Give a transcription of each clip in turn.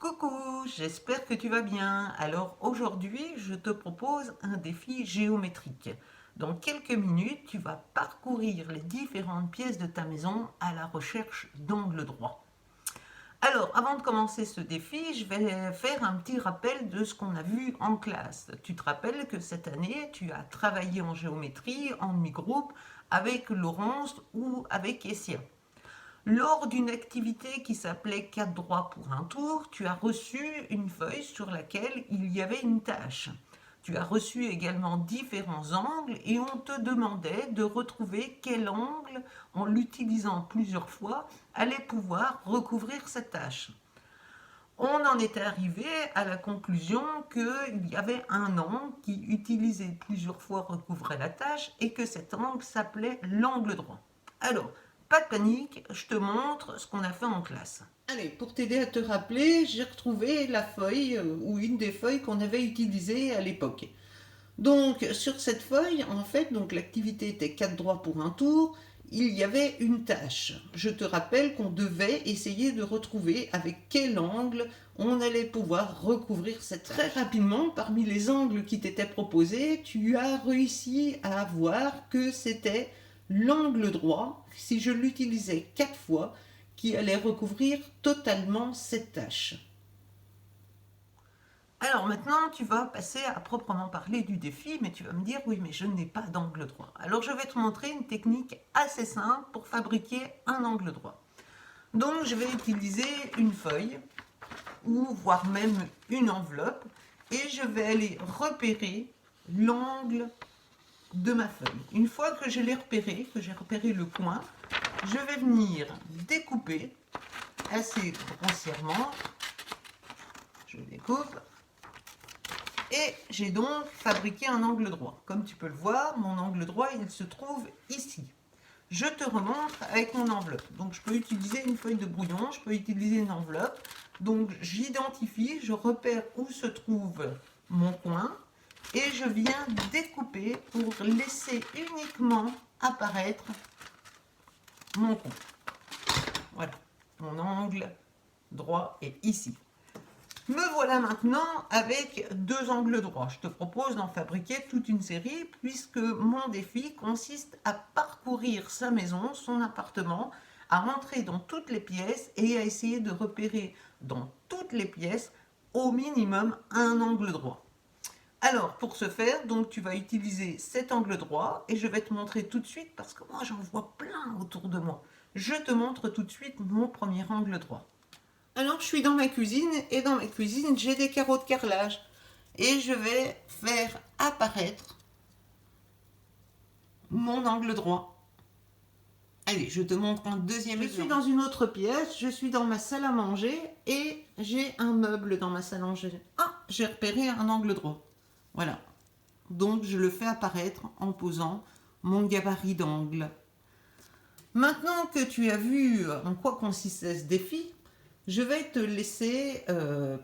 Coucou, j'espère que tu vas bien. Alors aujourd'hui, je te propose un défi géométrique. Dans quelques minutes, tu vas parcourir les différentes pièces de ta maison à la recherche d'angles droits. Alors, avant de commencer ce défi, je vais faire un petit rappel de ce qu'on a vu en classe. Tu te rappelles que cette année, tu as travaillé en géométrie, en demi-groupe, avec Laurence ou avec Essia. Lors d'une activité qui s'appelait 4 droits pour un tour, tu as reçu une feuille sur laquelle il y avait une tâche. Tu as reçu également différents angles et on te demandait de retrouver quel angle, en l'utilisant plusieurs fois, allait pouvoir recouvrir cette tâche. On en était arrivé à la conclusion qu'il y avait un angle qui, utilisé plusieurs fois, recouvrait la tâche et que cet angle s'appelait l'angle droit. Alors, pas de panique, je te montre ce qu'on a fait en classe. Allez, pour t'aider à te rappeler, j'ai retrouvé la feuille ou une des feuilles qu'on avait utilisées à l'époque. Donc, sur cette feuille, en fait, donc l'activité était 4 droits pour un tour. Il y avait une tâche. Je te rappelle qu'on devait essayer de retrouver avec quel angle on allait pouvoir recouvrir cette tâche. Très rapidement, parmi les angles qui t'étaient proposés, tu as réussi à voir que c'était l'angle droit, si je l'utilisais 4 fois, qui allait recouvrir totalement cette tâche. Alors maintenant, tu vas passer à proprement parler du défi, mais tu vas me dire, oui, mais je n'ai pas d'angle droit. Alors je vais te montrer une technique assez simple pour fabriquer un angle droit. Donc je vais utiliser une feuille, ou voire même une enveloppe, et je vais aller repérer l'angle de ma feuille. Une fois que je l'ai repéré, que j'ai repéré le coin, je vais venir découper assez grossièrement. Je découpe. Et j'ai donc fabriqué un angle droit. Comme tu peux le voir, mon angle droit, il se trouve ici. Je te remontre avec mon enveloppe. Donc je peux utiliser une feuille de brouillon, je peux utiliser une enveloppe. Donc j'identifie, je repère où se trouve mon coin et je viens découper pour laisser uniquement apparaître mon coin. Voilà, mon angle droit est ici. Me voilà maintenant avec deux angles droits. Je te propose d'en fabriquer toute une série puisque mon défi consiste à parcourir sa maison, son appartement, à rentrer dans toutes les pièces et à essayer de repérer dans toutes les pièces au minimum un angle droit. Alors pour ce faire, donc tu vas utiliser cet angle droit et je vais te montrer tout de suite parce que moi j'en vois plein autour de moi. Je te montre tout de suite mon premier angle droit. Alors je suis dans ma cuisine et dans ma cuisine j'ai des carreaux de carrelage et je vais faire apparaître mon angle droit. Allez, je te montre un deuxième exemple. Je suis dans une autre pièce, je suis dans ma salle à manger et j'ai un meuble dans ma salle à manger. Ah, j'ai repéré un angle droit. Voilà. Donc je le fais apparaître en posant mon gabarit d'angle. Maintenant que tu as vu en quoi consistait ce défi, je vais te laisser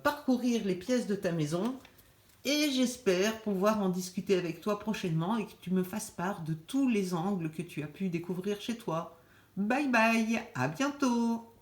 parcourir les pièces de ta maison et j'espère pouvoir en discuter avec toi prochainement et que tu me fasses part de tous les angles que tu as pu découvrir chez toi. Bye bye, à bientôt!